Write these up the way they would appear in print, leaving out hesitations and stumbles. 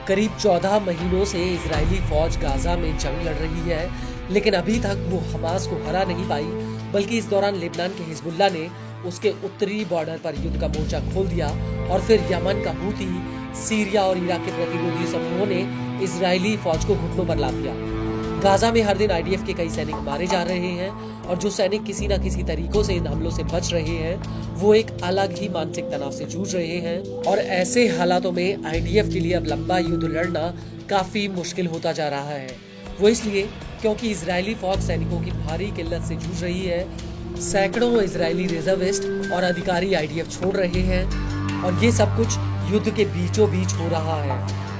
करीब 14 महीनों से इजरायली फौज गाजा में जंग लड़ रही है, लेकिन अभी तक वो हमास को हरा नहीं पाई, बल्कि इस दौरान लेबनान के हिजबुल्लाह ने उसके उत्तरी बॉर्डर पर युद्ध का मोर्चा खोल दिया और फिर यमन का हूती, सीरिया और इराक के प्रतिरोधी समूहों ने इजरायली फौज को घुटनों पर ला दिया। गाजा में हर दिन आईडीएफ के कई सैनिक मारे जा रहे हैं और जो सैनिक किसी न किसी तरीकों से इन हमलों से बच रहे हैं, वो एक अलग ही मानसिक तनाव से जूझ रहे हैं और ऐसे हालातों में आईडीएफ के लिए अब लंबा युद्ध लड़ना काफी मुश्किल होता जा रहा है। वो इसलिए क्योंकि इजरायली फौज सैनिकों की भारी किल्लत से जूझ रही है। सैकड़ों इजरायली रिजर्विस्ट और अधिकारी आईडीएफ छोड़ रहे हैं और ये सब कुछ युद्ध के बीचों बीच हो रहा है।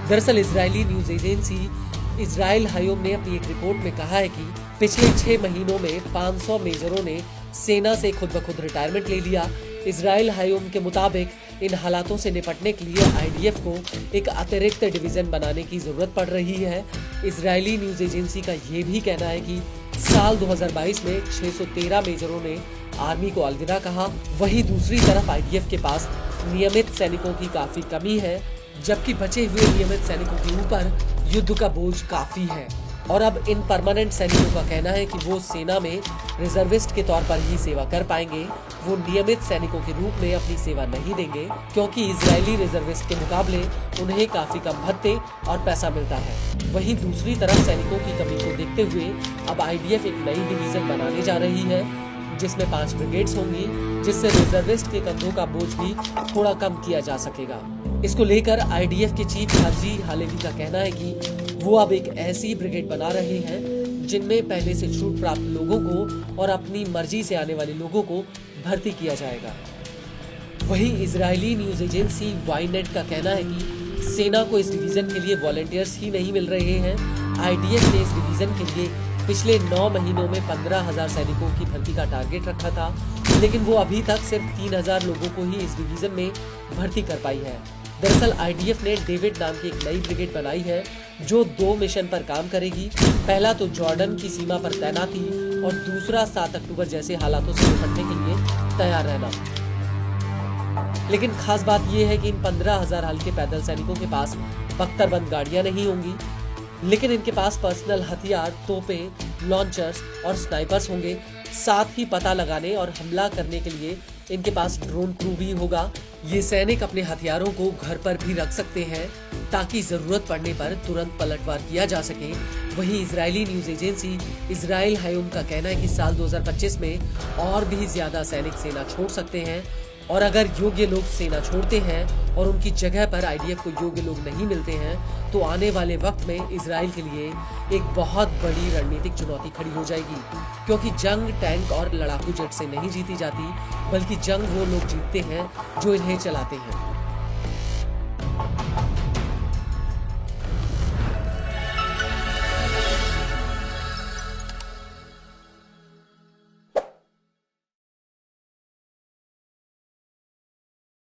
दरअसल Israeli news agency Israel Hayom ने अपनी एक रिपोर्ट में कहा है कि पिछले 6 महीनों में 500 मेजरों ने सेना से खुद ब खुद रिटायरमेंट ले लिया। इजराइल हायोम के मुताबिक इन हालातों से निपटने के लिए आईडीएफ को एक अतिरिक्त डिवीजन बनाने की जरूरत पड़ रही है। इजरायली न्यूज एजेंसी का ये भी कहना है कि साल 2022 में 613 मेजरों ने आर्मी को अलविदा कहा। वहीं दूसरी तरफ आईडीएफ के पास नियमित सैनिकों की काफी कमी है, जबकि बचे हुए नियमित सैनिकों के ऊपर युद्ध का बोझ काफी है। और अब इन परमानेंट सैनिकों का कहना है कि वो सेना में रिजर्विस्ट के तौर पर ही सेवा कर पाएंगे, वो नियमित सैनिकों के रूप में अपनी सेवा नहीं देंगे, क्योंकि इजरायली रिजर्विस्ट के मुकाबले उन्हें काफी कम भत्ते और पैसा मिलता है। वहीं दूसरी तरफ सैनिकों की कमी को देखते हुए अब आईडीएफ एक नई डिवीजन बनाने जा रही है, जिसमें 5 ब्रिगेड्स होंगी, जिससे रिजर्विस्ट के कंधों का बोझ भी थोड़ा कम किया जा सकेगा। इसको लेकर आईडीएफ के चीफ हाजी हालेवी का कहना है कि वो अब एक ऐसी ब्रिगेड बना रहे हैं जिनमें पहले से छूट प्राप्त लोगों को और अपनी मर्जी से आने वाले लोगों को भर्ती किया जाएगा। वहीं इजरायली न्यूज एजेंसी वाईनेट का कहना है कि सेना को इस डिवीजन के लिए वॉलंटियर्स ही नहीं मिल रहे हैं। आईडीएफ ने इस डिवीजन के लिए पिछले 9 महीनों में 15,000 सैनिकों की भर्ती का टारगेट रखा था, लेकिन वो अभी तक सिर्फ 3,000 लोगों को ही इस डिवीजन में भर्ती कर पाई है। दरअसल आईडीएफ ने डेविड नाम की एक नई ब्रिगेड बनाई है जो 2 मिशन पर काम करेगी। पहला तो जॉर्डन की सीमा पर तैनाती और दूसरा 7 अक्टूबर जैसे हालातों से निपटने के लिए तैयार रहना। लेकिन खास बात यह है कि इन 15,000 हल्के पैदल सैनिकों के पास बख्तरबंद गाड़ियां नहीं होंगी, लेकिन इनके पास पर्सनल हथियार, तोपें, लॉन्चर्स और स्नाइपर्स होंगे। साथ ही पता लगाने और हमला करने के लिए इनके पास ड्रोन क्रू भी होगा। ये सैनिक अपने हथियारों को घर पर भी रख सकते हैं ताकि जरूरत पड़ने पर तुरंत पलटवार किया जा सके। वहीं Israeli news agency Israel Hayom का कहना है कि साल 2025 में और भी ज्यादा सैनिक सेना छोड़ सकते हैं और अगर योग्य लोग सेना छोड़ते हैं और उनकी जगह पर आईडीएफ को योग्य लोग नहीं मिलते हैं तो आने वाले वक्त में इजराइल के लिए एक बहुत बड़ी रणनीतिक चुनौती खड़ी हो जाएगी, क्योंकि जंग टैंक और लड़ाकू जेट से नहीं जीती जाती, बल्कि जंग वो लोग जीतते हैं जो इन्हें चलाते हैं।